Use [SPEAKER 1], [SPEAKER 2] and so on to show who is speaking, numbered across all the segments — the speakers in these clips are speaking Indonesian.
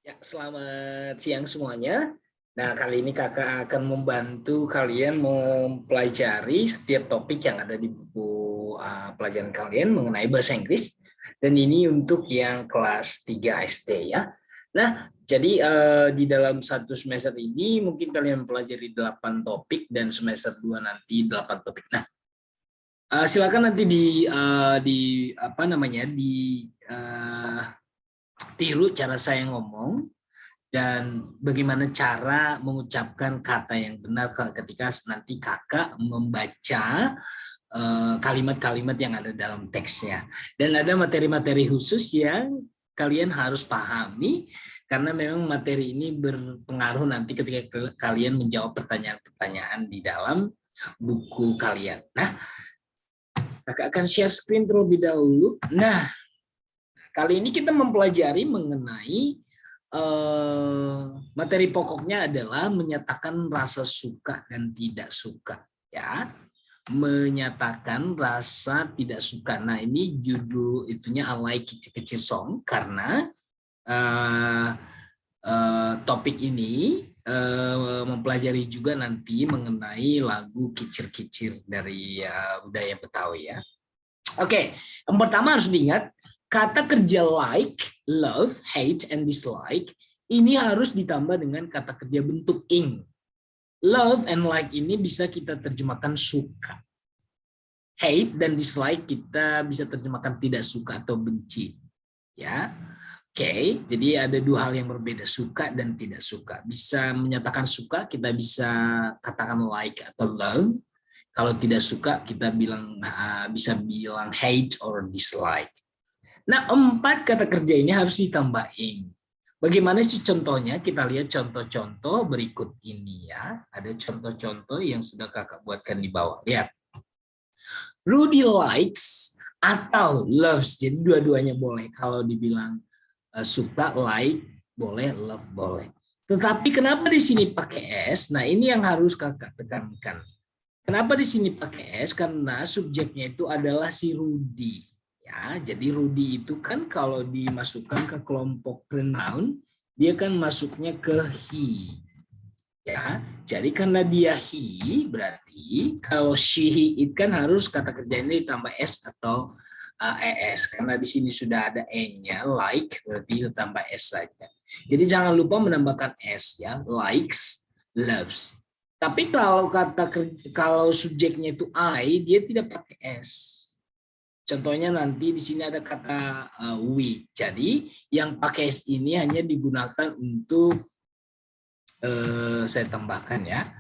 [SPEAKER 1] Ya, selamat siang semuanya. Nah, kali ini kakak akan membantu kalian mempelajari setiap topik yang ada di buku pelajaran kalian mengenai bahasa Inggris. Dan ini untuk yang kelas 3 SD ya. Nah, jadi di dalam satu semester ini mungkin kalian mempelajari 8 topik dan semester 2 nanti 8 topik. Nah, silakan nanti tiru cara saya ngomong dan bagaimana cara mengucapkan kata yang benar ketika nanti kakak membaca kalimat-kalimat yang ada dalam teksnya. Dan ada materi-materi khusus yang kalian harus pahami karena memang materi ini berpengaruh nanti ketika kalian menjawab pertanyaan-pertanyaan di dalam buku kalian. Nah, kakak akan share screen terlebih dahulu. Nah, kali ini kita mempelajari mengenai materi pokoknya adalah menyatakan rasa suka dan tidak suka, ya. Menyatakan rasa tidak suka. Nah, ini judul itunya I Like Kecil-Kecil Song karena topik ini mempelajari juga nanti mengenai lagu kicir-kicir dari budaya Betawi ya. Oke, yang pertama harus diingat kata kerja like, love, hate, and dislike ini harus ditambah dengan kata kerja bentuk ing. Love and like ini bisa kita terjemahkan suka. Hate dan dislike kita bisa terjemahkan tidak suka atau benci. Ya, oke. Jadi ada dua hal yang berbeda, suka dan tidak suka. Bisa menyatakan suka, kita bisa katakan like atau love. Kalau tidak suka, kita bisa bilang hate or dislike. Nah, 4 kata kerja ini harus ditambahin. Bagaimana sih contohnya? Kita lihat contoh-contoh berikut ini ya. Ada contoh-contoh yang sudah kakak buatkan di bawah. Lihat. Rudy likes atau loves. Jadi dua-duanya boleh. Kalau dibilang suka, like, boleh, love, boleh. Tetapi kenapa di sini pakai S? Nah, ini yang harus kakak tekankan. Kenapa di sini pakai S? Karena subjeknya itu adalah si Rudy. Ya, jadi Rudy itu kan kalau dimasukkan ke kelompok pronoun, dia kan masuknya ke he. Ya, jadi karena dia he, berarti kalau she, he, it kan harus kata kerja ini ditambah S atau ES. Karena di sini sudah ada E-nya, like, berarti ditambah S saja. Jadi jangan lupa menambahkan S ya, likes, loves. Tapi kalau subjeknya itu I, dia tidak pakai S. Contohnya nanti di sini ada kata we. Jadi yang pakai S ini hanya digunakan untuk saya tambahkan ya.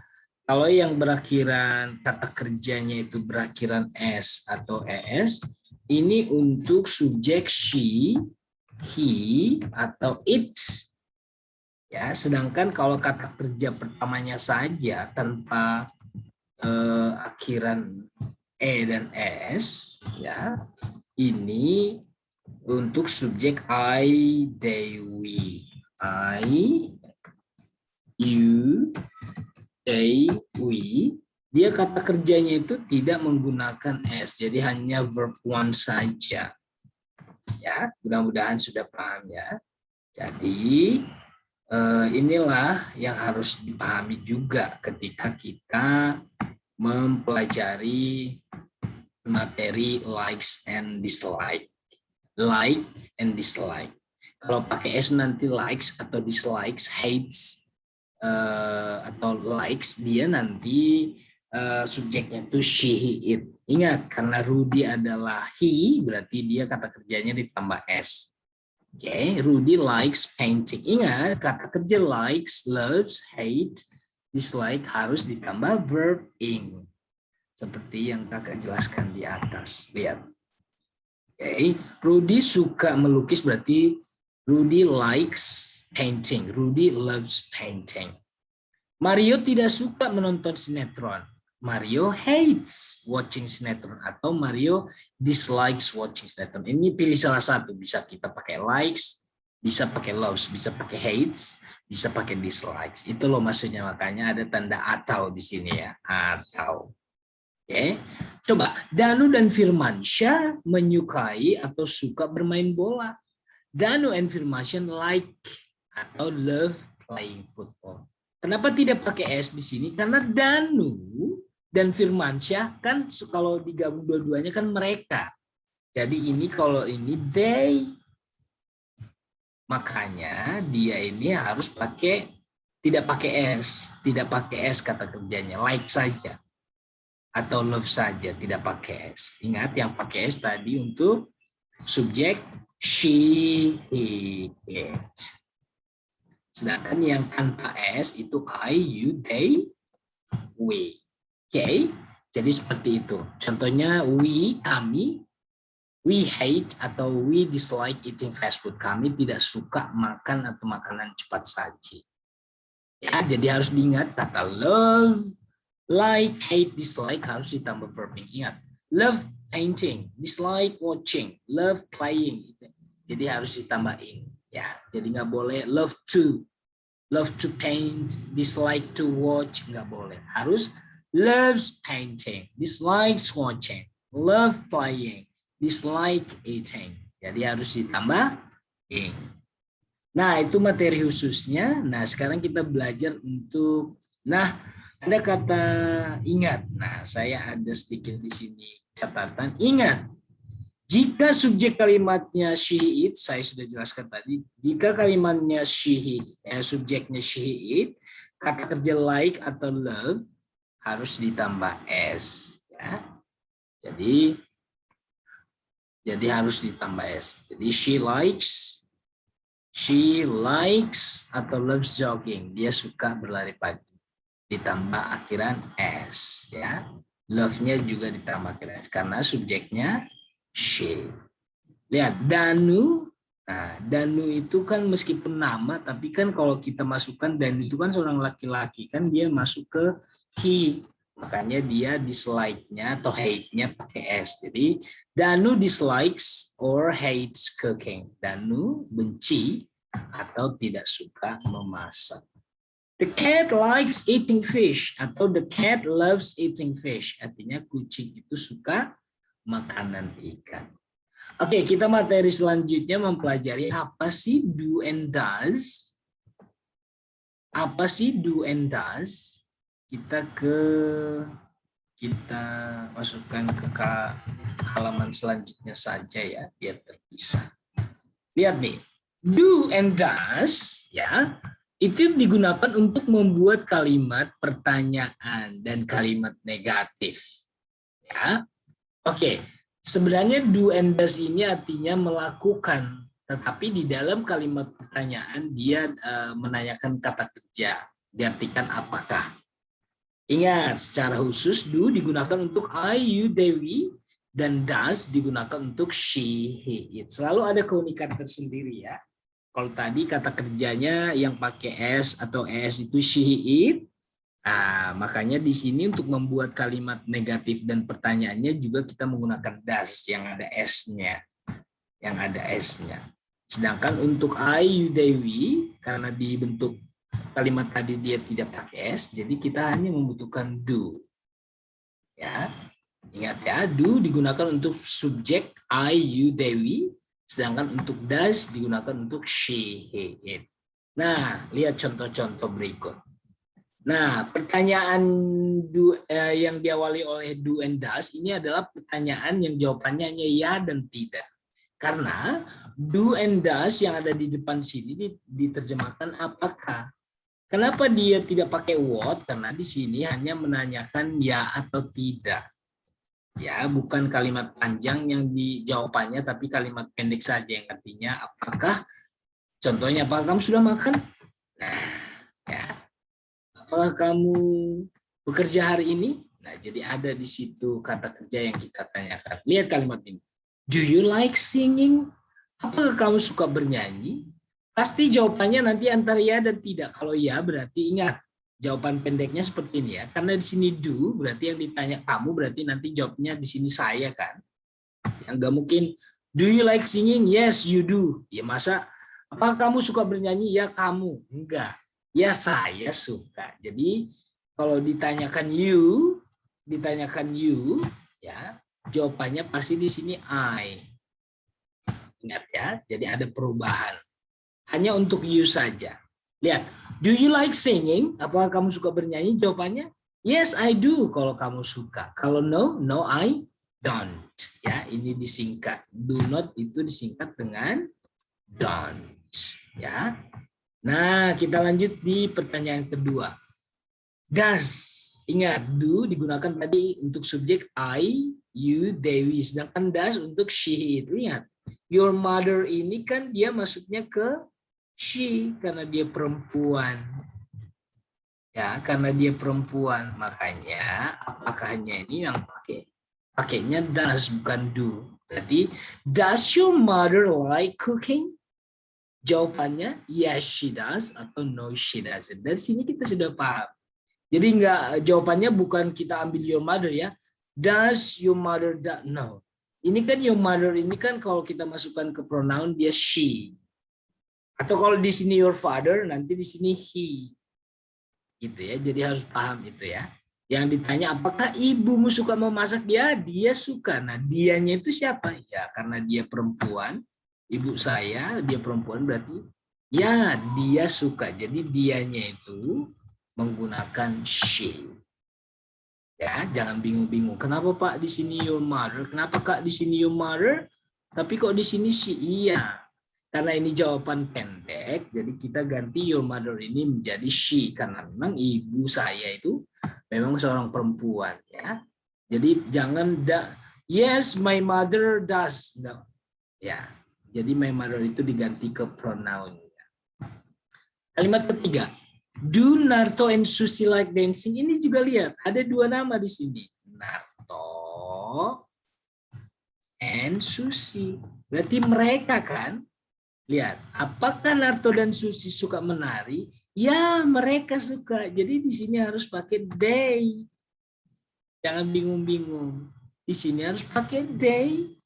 [SPEAKER 1] Kalau yang berakhiran kata kerjanya itu berakhiran S atau ES, ini untuk subjek she, he, atau it. Ya, sedangkan kalau kata kerja pertamanya saja tanpa akhiran E dan ES, ya, ini untuk subjek I, they, we. I, you, they, we. Dia kata kerjanya itu tidak menggunakan S, jadi hanya verb one saja. Ya, mudah-mudahan sudah paham ya. Jadi inilah yang harus dipahami juga ketika kita mempelajari materi likes and dislike. Like and dislike. Kalau pakai S nanti likes atau dislikes, hates atau likes, dia nanti subjeknya itu she, he, it. Ingat, karena Rudy adalah he, berarti dia kata kerjanya ditambah S. Oke, Rudy likes painting. Ingat, kata kerja likes, loves, hate, dislike harus ditambah verb ing. Seperti yang kakak jelaskan di atas. Lihat. Oke, Rudy suka melukis berarti Rudy likes painting. Rudy loves painting. Mario tidak suka menonton sinetron. Mario hates watching sinetron atau Mario dislikes watching sinetron. Ini pilih salah satu. Bisa kita pakai likes, bisa pakai loves, bisa pakai hates, bisa pakai dislikes. Itu loh maksudnya, makanya ada tanda atau di sini ya. Atau. Oke. Coba, Danu dan Firmansyah menyukai atau suka bermain bola. Danu and Firmansyah like atau love playing football. Kenapa tidak pakai S di sini? Karena Danu dan Firmansyah kan kalau digabung dua-duanya kan mereka. Jadi ini kalau ini they. Makanya dia ini harus tidak pakai S kata kerjanya, like saja atau love saja, tidak pakai S. Ingat yang pakai S tadi untuk subjek she, he, it. Sedangkan yang tanpa S itu I, you, they, we. Oke, jadi seperti itu. Contohnya we, kami, we hate atau we dislike eating fast food. Kami tidak suka makan atau makanan cepat saji. Ya, jadi harus diingat kata love, like, hate, dislike harus ditambah verb. Ingat, love painting, dislike watching, love playing. Jadi harus ditambah in. Ya, jadi nggak boleh love to paint, dislike to watch, nggak boleh. Harus loves painting, dislikes watching, love playing, dislike eating. Jadi harus ditambah in. Nah, itu materi khususnya. Nah, sekarang kita belajar untuk, ada kata ingat. Nah, saya ada sedikit di sini catatan. Ingat, jika subjek kalimatnya she, it, saya sudah jelaskan tadi. Jika kalimatnya she, subjeknya she, it, kata kerja like atau love harus ditambah s. Ya. Jadi harus ditambah s. Jadi she likes atau loves jogging. Dia suka berlari pagi. Ditambah akhiran s, ya. Love-nya juga ditambah akhiran s karena subjeknya she. Lihat Danu. Nah, Danu itu kan meskipun nama, tapi kan kalau kita masukkan Danu itu kan seorang laki-laki, kan dia masuk ke he. Makanya dia dislike-nya atau hate-nya pakai S. Jadi Danu dislikes or hates cooking. Danu benci atau tidak suka memasak. The cat likes eating fish atau the cat loves eating fish. Artinya kucing itu suka makanan ikan. Oke, kita materi selanjutnya mempelajari apa sih do and does. Apa sih do and does? Kita masukkan ke halaman selanjutnya saja ya, biar terpisah. Lihat nih, do and does ya, itu digunakan untuk membuat kalimat pertanyaan dan kalimat negatif. Ya. Oke, sebenarnya do and does ini artinya melakukan, tetapi di dalam kalimat pertanyaan dia menanyakan kata kerja, diartikan apakah. Ingat, secara khusus do digunakan untuk I, you, they, we, dan does digunakan untuk she, he, it. Selalu ada keunikan tersendiri ya. Kalau tadi kata kerjanya yang pakai s atau es itu she, he, it. Nah, makanya di sini untuk membuat kalimat negatif dan pertanyaannya juga kita menggunakan does yang ada s-nya. Sedangkan untuk I, you, they, we, karena dibentuk kalimat tadi dia tidak pakai S, jadi kita hanya membutuhkan do. Ya, ingat ya, do digunakan untuk subjek I, you, they, we, sedangkan untuk does digunakan untuk she, he, it. Nah, lihat contoh-contoh berikut. Nah, pertanyaan yang diawali oleh do and does ini adalah pertanyaan yang jawabannya hanya ya dan tidak. Karena do and does yang ada di depan sini diterjemahkan apakah. Kenapa dia tidak pakai what? Karena di sini hanya menanyakan ya atau tidak. Ya, bukan kalimat panjang yang dijawabannya, tapi kalimat pendek saja yang artinya apakah. Contohnya, apakah kamu sudah makan? Nah, ya. Apakah kamu bekerja hari ini? Nah, jadi ada di situ kata kerja yang kita tanyakan. Lihat kalimat ini. Do you like singing? Apakah kamu suka bernyanyi? Pasti jawabannya nanti antara ya dan tidak. Kalau ya berarti ingat jawaban pendeknya seperti ini ya. Karena di sini do berarti yang ditanya kamu berarti nanti jawabnya di sini saya kan. Yang nggak mungkin do you like singing? Yes you do. Ya masa apa kamu suka bernyanyi? Ya kamu. Enggak. Ya saya suka. Jadi kalau ditanyakan you ya jawabannya pasti di sini I. Ingat ya. Jadi ada perubahan. Hanya untuk you saja. Lihat, do you like singing? Apakah kamu suka bernyanyi? Jawabannya, yes, I do. Kalau kamu suka. Kalau no, no, I don't. Ya, ini disingkat. Do not itu disingkat dengan don't. Ya. Nah, kita lanjut di pertanyaan kedua. Does. Ingat, do digunakan tadi untuk subjek I, you, they, we. Sedangkan does untuk she. Ingat, your mother ini kan dia masuknya ke she karena dia perempuan. Ya, karena dia perempuan. Makanya apakahnya ini yang pakainya does bukan do. Berarti does your mother like cooking? Jawabannya yes she does atau no she doesn't. Dari sini kita sudah paham. Jadi jawabannya bukan kita ambil your mother ya. Does your mother no. Ini kan your mother ini kan kalau kita masukkan ke pronoun dia she. Atau kalau di sini your father nanti di sini he. Gitu ya. Jadi harus paham itu ya. Yang ditanya apakah ibumu suka memasak? Dia suka. Nah, dianya itu siapa? Ya, karena dia perempuan. Ibu saya, dia perempuan berarti ya dia suka. Jadi dianya itu menggunakan she. Ya, jangan bingung-bingung. Kenapa Pak di sini your mother? Kenapa Kak di sini your mother? Tapi kok di sini she? Iya. Karena ini jawaban pendek, jadi kita ganti your mother ini menjadi she karena memang ibu saya itu memang seorang perempuan ya. Jadi jangan yes my mother does. No. Ya. Jadi my mother itu diganti ke pronoun. Kalimat ketiga. Do Narto and Susi like dancing? Ini juga lihat, ada dua nama di sini. Narto and Susi. Berarti mereka kan? Lihat, apakah Narto dan Susi suka menari? Ya, mereka suka. Jadi di sini harus pakai they. Jangan bingung-bingung. Di sini harus pakai they.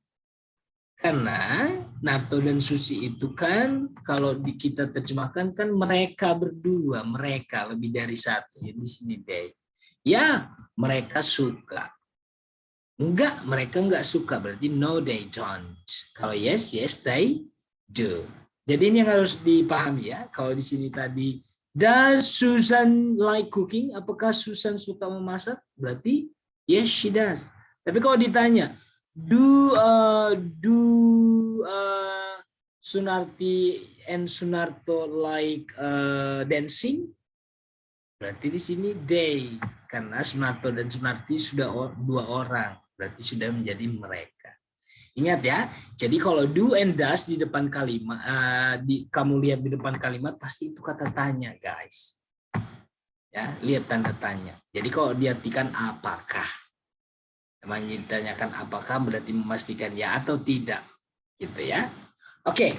[SPEAKER 1] Karena Narto dan Susi itu kan kalau kita terjemahkan kan mereka berdua, mereka lebih dari satu. Jadi di sini they. Ya, mereka suka. Enggak, mereka enggak suka. Berarti no they don't. Kalau yes, yes they do. Jadi ini yang harus dipahami ya. Kalau di sini tadi does Susan like cooking? Apakah Susan suka memasak? Berarti yes she does. Tapi kalau ditanya do Sunarti and Sunarto like dancing? Berarti di sini they karena Sunarto dan Sunarti sudah dua orang. Berarti sudah menjadi mereka. Ingat ya, jadi kalau do and does di depan kalimat, kamu lihat di depan kalimat pasti itu kata tanya, guys. Ya, lihat tanda tanya. Jadi kalau diartikan apakah, namanya ditanyakan apakah berarti memastikan ya atau tidak, gitu ya. Oke,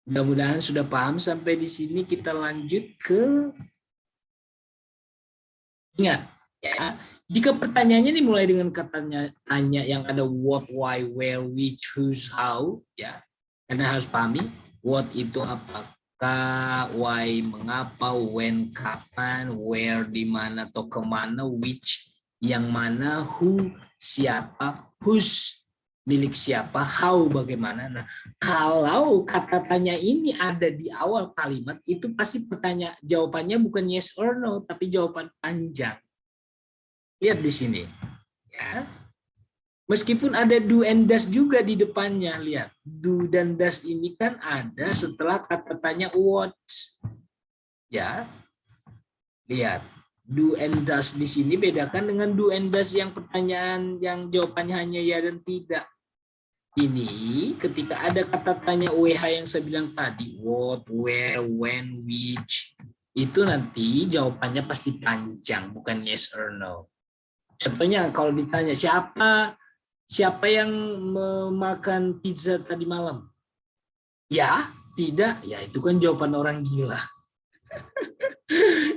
[SPEAKER 1] mudah-mudahan sudah paham sampai di sini. Kita lanjut ke ingat. Ya, jika pertanyaannya dimulai dengan katanya tanya yang ada what, why, where, which, whose, how, ya, karena harus pahami what itu apakah, why mengapa, when kapan, where di mana atau kemana, which yang mana, who siapa, whose milik siapa, how bagaimana. Nah, kalau kata tanya ini ada di awal kalimat itu pasti jawabannya bukan yes or no tapi jawaban panjang. Lihat di sini. Ya. Meskipun ada do and does juga di depannya, lihat. Do dan does ini kan ada setelah kata tanya what. Ya. Lihat. Do and does di sini bedakan dengan do and does yang pertanyaan yang jawabannya hanya ya dan tidak. Ini ketika ada kata tanya WH yang saya bilang tadi, what, where, when, which, itu nanti jawabannya pasti panjang, bukan yes or no. Contohnya kalau ditanya siapa yang memakan pizza tadi malam? Ya, tidak. Ya itu kan jawaban orang gila.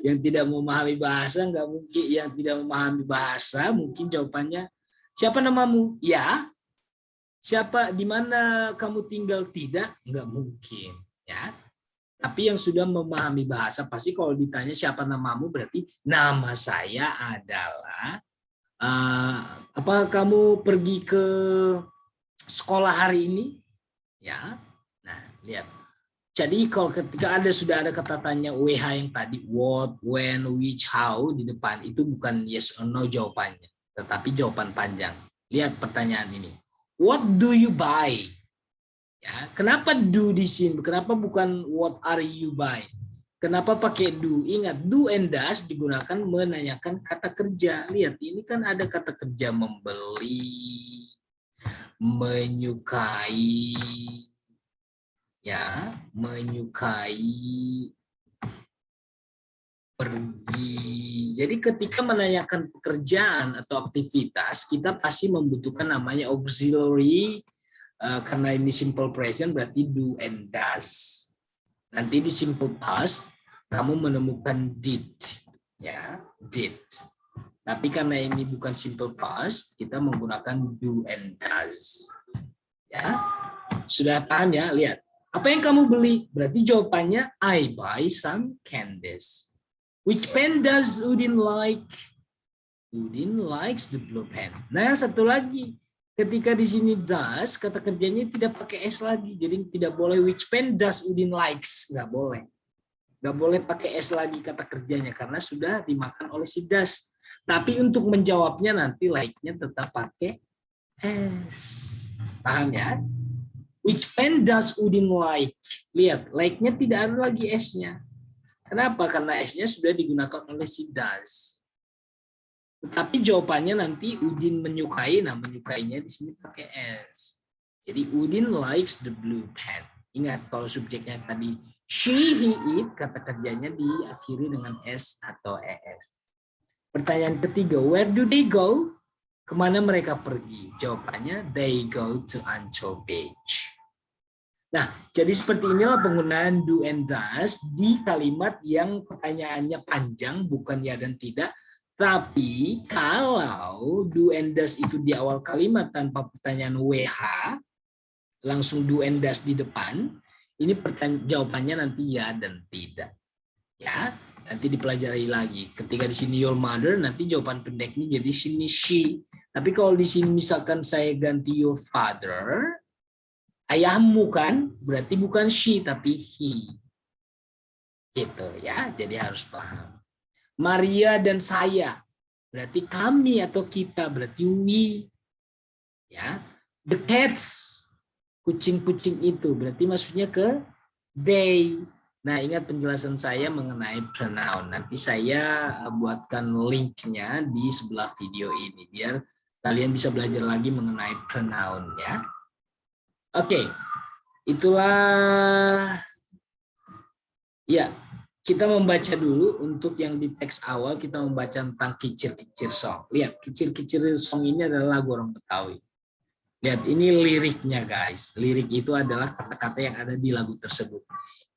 [SPEAKER 1] Yang tidak memahami bahasa nggak mungkin. Yang tidak memahami bahasa mungkin jawabannya siapa namamu? Ya. Siapa di mana kamu tinggal? Tidak, nggak mungkin. Ya. Tapi yang sudah memahami bahasa pasti kalau ditanya siapa namamu berarti nama saya adalah apa kamu pergi ke sekolah hari ini? Ya. Nah, lihat. Jadi kalau ketika sudah ada kata tanya WH yang tadi, what, when, which, how di depan, itu bukan yes or no jawabannya, tetapi jawaban panjang. Lihat pertanyaan ini. What do you buy? Ya, kenapa do di sini? Kenapa bukan what are you buy? Kenapa pakai do? Ingat, do and does digunakan menanyakan kata kerja. Lihat, ini kan ada kata kerja membeli, menyukai, ya, menyukai, pergi. Jadi ketika menanyakan pekerjaan atau aktivitas, kita pasti membutuhkan namanya auxiliary, karena ini simple present berarti do and does. Nanti di simple past kamu menemukan did, ya, did. Tapi karena ini bukan simple past, kita menggunakan do and does. Ya, sudah paham ya? Lihat. Apa yang kamu beli? Berarti jawabannya I buy some candies. Which pen does Udin like? Udin likes the blue pen. Nah, satu lagi. Ketika di sini does, kata kerjanya tidak pakai S lagi. Jadi tidak boleh which pen does Udin likes. Nggak boleh. Nggak boleh pakai S lagi kata kerjanya karena sudah dimakan oleh si does. Tapi untuk menjawabnya nanti like-nya tetap pakai S. Paham ya? Which pen does Udin like? Lihat, like-nya tidak ada lagi S-nya. Kenapa? Karena S-nya sudah digunakan oleh si does. Tetapi jawabannya nanti Udin menyukai, nah menyukainya di sini pakai S. Jadi Udin likes the blue pen. Ingat, kalau subjeknya tadi she, he, it, kata kerjanya diakhiri dengan S atau ES. Pertanyaan ketiga, where do they go? Kemana mereka pergi? Jawabannya, they go to Ancol Beach. Nah, jadi seperti inilah penggunaan do and does di kalimat yang pertanyaannya panjang, bukan ya dan tidak. Tapi kalau do and does itu di awal kalimat tanpa pertanyaan WH, langsung do and does di depan, ini jawabannya nanti ya dan tidak. Ya, nanti dipelajari lagi. Ketika di sini your mother, nanti jawaban pendeknya jadi sini she. Tapi kalau di sini misalkan saya ganti your father, ayahmu kan, berarti bukan she tapi he. Gitu ya, jadi harus paham. Maria dan saya, berarti kami atau kita, berarti we. Ya, the cats, kucing-kucing itu, berarti maksudnya ke they. Nah, ingat penjelasan saya mengenai pronoun. Nanti saya buatkan linknya di sebelah video ini, biar kalian bisa belajar lagi mengenai pronoun ya. Oke, itulah ya. Kita membaca dulu untuk yang di teks awal, kita membaca tentang kicir-kicir song. Lihat, kicir-kicir song ini adalah lagu orang Betawi. Lihat, ini liriknya guys. Lirik itu adalah kata-kata yang ada di lagu tersebut.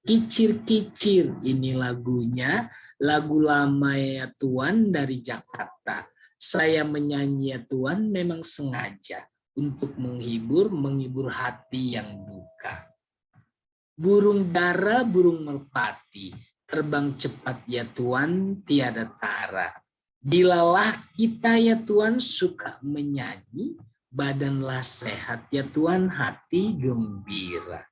[SPEAKER 1] Kicir-kicir, ini lagunya, lagu lama ya Tuan dari Jakarta. Saya menyanyi ya Tuan memang sengaja untuk menghibur hati yang duka. Burung dara, burung merpati, terbang cepat ya Tuan, tiada tara. Bilalah kita ya Tuan suka menyanyi, badanlah sehat ya Tuan, hati gembira.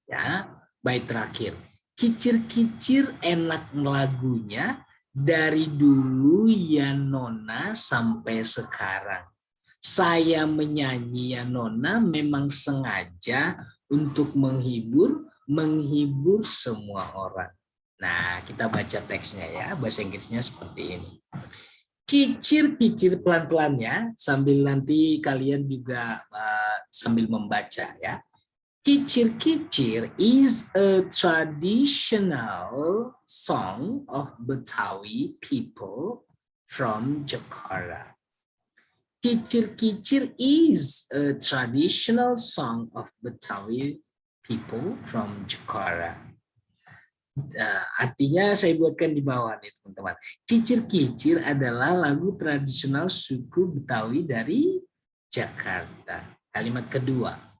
[SPEAKER 1] Ya, bait terakhir. Kicir-kicir enak lagunya, dari dulu ya Nona sampai sekarang. Saya menyanyi ya Nona memang sengaja untuk menghibur semua orang. Nah, kita baca teksnya ya, bahasa Inggrisnya seperti ini. Kicir-kicir pelan-pelan ya, sambil nanti kalian juga sambil membaca ya. Kicir-kicir is a traditional song of Betawi people from Jakarta. Kicir-kicir is a traditional song of Betawi people from Jakarta. Artinya saya buatkan di bawah nih teman-teman. Kicir-kicir adalah lagu tradisional suku Betawi dari Jakarta. Kalimat kedua.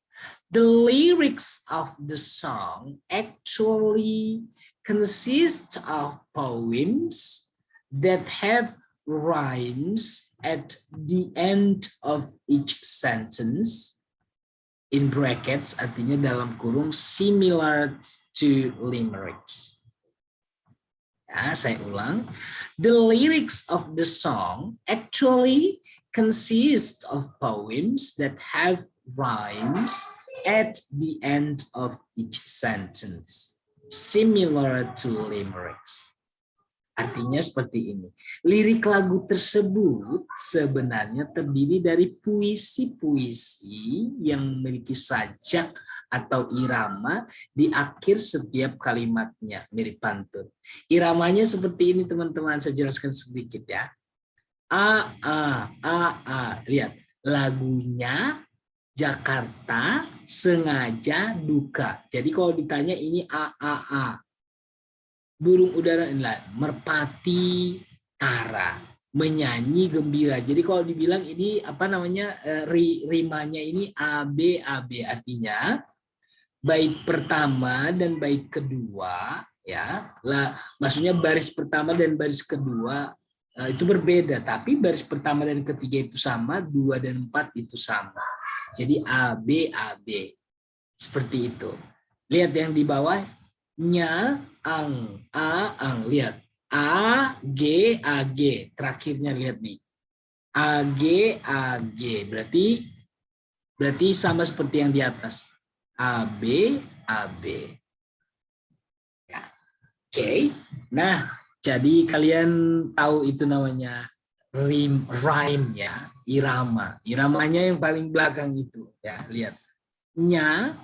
[SPEAKER 1] The lyrics of the song actually consist of poems that have rhymes at the end of each sentence. in brackets artinya dalam kurung similar to limericks. Ya, saya ulang. The lyrics of the song actually consist of poems that have rhymes at the end of each sentence, similar to limericks. Artinya seperti ini. Lirik lagu tersebut sebenarnya terdiri dari puisi-puisi yang memiliki sajak atau irama di akhir setiap kalimatnya, mirip pantun. Iramanya seperti ini teman-teman, saya jelaskan sedikit ya. Lihat, lagunya Jakarta sengaja duka. Jadi kalau ditanya ini burung udara inilah merpati tara menyanyi gembira. Jadi kalau dibilang ini apa namanya rimanya ini AB artinya bait pertama dan bait kedua ya lah, maksudnya baris pertama dan baris kedua itu berbeda, tapi baris pertama dan ketiga itu sama, 2 dan 4 itu sama. Jadi AB seperti itu. Lihat yang di bawah, nya ang lihat AG terakhirnya, lihat nih AG berarti sama seperti yang di atas, AB ya. Oke. Nah, jadi kalian tahu itu namanya rhyme ya, iramanya yang paling belakang itu ya, lihat nya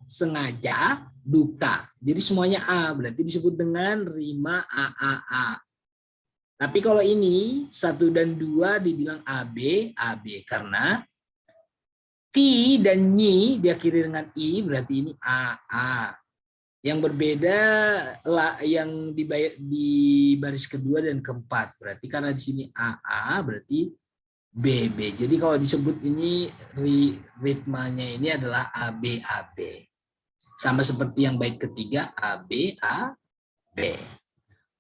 [SPEAKER 1] sengaja duka. Jadi semuanya A, berarti disebut dengan rima A. Tapi kalau ini 1 dan 2 dibilang AB karena ti dan nyi diakhiri dengan i, berarti ini AA. Yang berbeda yang di baris kedua dan keempat, berarti karena di sini AA berarti BB. Jadi kalau disebut ini ritmanya ini adalah AB. Sama seperti yang bait ketiga AB.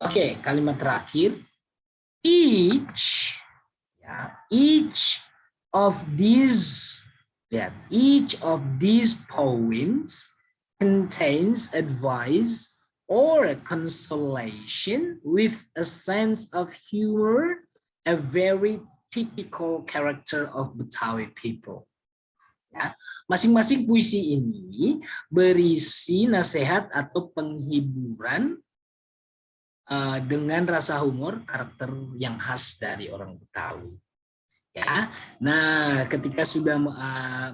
[SPEAKER 1] Oke, kalimat terakhir. Each of these poems contains advice or consolation with a sense of humor, a very typical character of Betawi people. Ya, masing-masing puisi ini berisi nasihat atau penghiburan dengan rasa humor, karakter yang khas dari orang Betawi. Ya, nah ketika sudah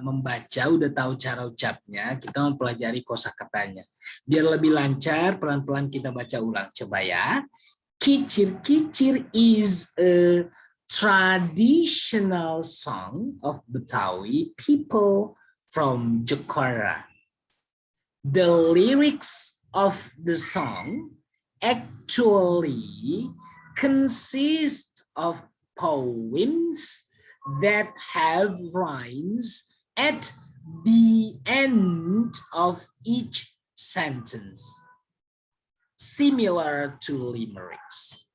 [SPEAKER 1] membaca, udah tahu cara ucapnya, kita mempelajari kosakatanya. Biar lebih lancar, pelan-pelan kita baca ulang. Coba ya. Kicir-kicir is a traditional song of Betawi people from Jakarta. The lyrics of the song actually consist of poems that have rhymes at the end of each sentence, similar to limericks.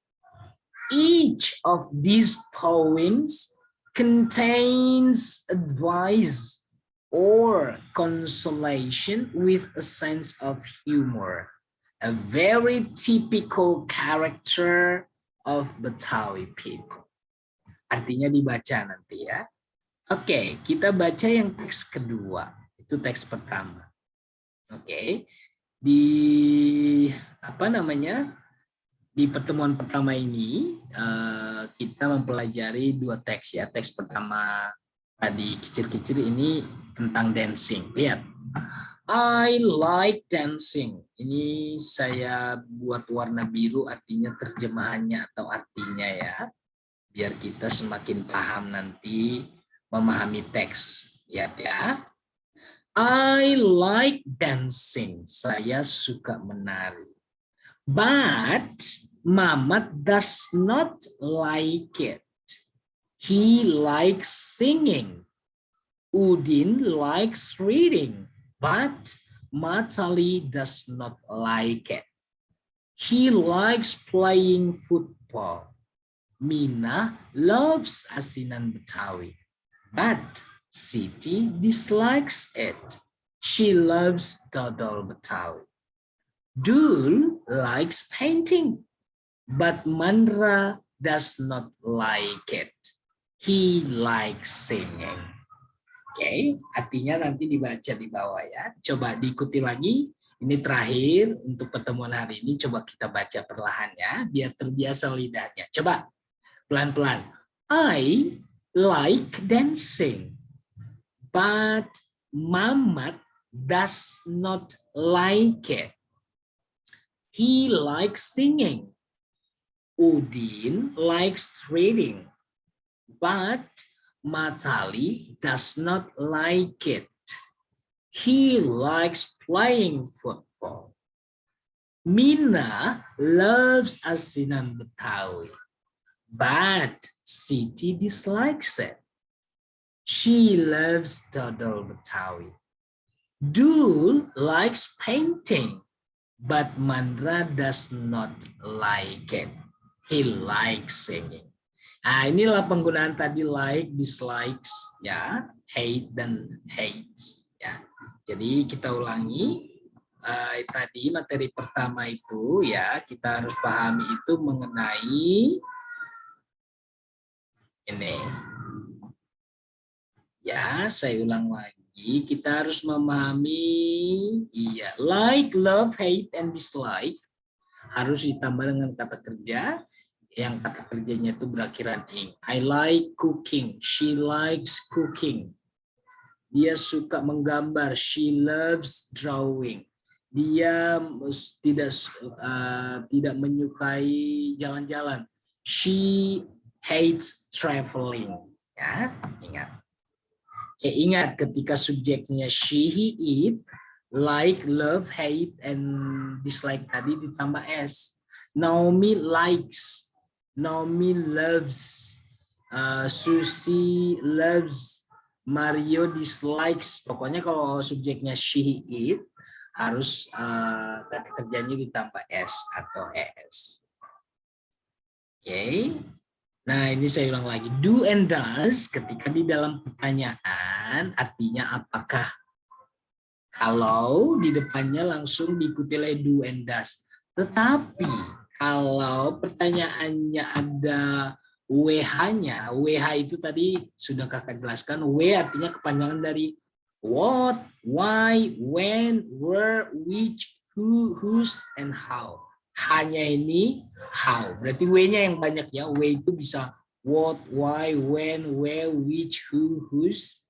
[SPEAKER 1] Each of these poems contains advice or consolation with a sense of humor, a very typical character of Betawi people. Artinya dibaca nanti ya. Oke, kita baca yang teks kedua. Itu teks pertama. Oke. Di pertemuan pertama ini kita mempelajari 2 teks ya. Teks pertama tadi kicir-kicir ini tentang dancing. Lihat. I like dancing. Ini saya buat warna biru, artinya terjemahannya atau artinya ya. Biar kita semakin paham nanti memahami teks. Lihat ya. I like dancing. Saya suka menari. But Mamat does not like it. He likes singing. Udin likes reading, but Matali does not like it. He likes playing football. Mina loves asinan Betawi, but Siti dislikes it. She loves dodol Betawi. Dul likes painting, but Mandra does not like it. He likes singing. Oke, artinya nanti dibaca di bawah ya. Coba diikuti lagi. Ini terakhir untuk pertemuan hari ini. Coba kita baca perlahan ya, biar terbiasa lidahnya. Coba pelan-pelan. I like dancing, but Mamat does not like it. He likes singing. Udin likes reading, but Matali does not like it. He likes playing football. Mina loves asinan Betawi, but Siti dislikes it. She loves dodol Betawi. Dul likes painting, but Mandra does not like it. He likes singing. Nah, inilah penggunaan tadi like, dislikes, ya, hate dan hates, ya. Jadi kita ulangi tadi materi pertama itu, ya, kita harus pahami itu mengenai ini. Ya, saya ulang lagi. Kita harus memahami, iya, like, love, hate, and dislike harus ditambah dengan kata kerja. Yang kata kerjanya itu berakhiran ing. I like cooking. She likes cooking. Dia suka menggambar. She loves drawing. Dia tidak menyukai jalan-jalan. She hates traveling. Ya, ingat. Ingat ketika subjeknya she, he, it, like, love, hate, and dislike tadi ditambah s. Naomi likes. Naomi loves. Susi loves. Mario dislikes. Pokoknya kalau subjeknya she, it, harus kata kerjanya ditambah s atau es. Oke. Nah, ini saya ulang lagi. Do and does ketika di dalam pertanyaan artinya apakah. Kalau di depannya langsung diikuti oleh do and does. Tetapi kalau pertanyaannya ada WH-nya, WH itu tadi sudah kakak jelaskan, W artinya kepanjangan dari what, why, when, where, which, who, whose, and how. Hanya ini how. Berarti W-nya yang banyak ya. W itu bisa what, why, when, where, which, who, whose.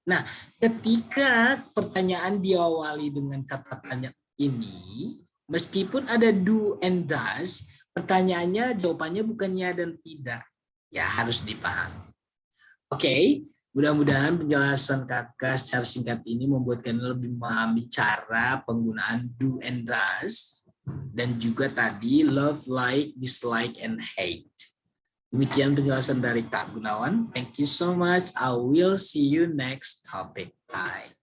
[SPEAKER 1] Nah, ketika pertanyaan diawali dengan kata tanya ini, meskipun ada do and does, pertanyaannya jawabannya bukan ya dan tidak. Ya, harus dipahami. Oke, mudah-mudahan penjelasan kakak secara singkat ini membuat kalian lebih memahami cara penggunaan do and does dan juga tadi love, like, dislike, and hate. Demikian penjelasan dari Kak Gunawan. Thank you so much. I will see you next topic. Bye.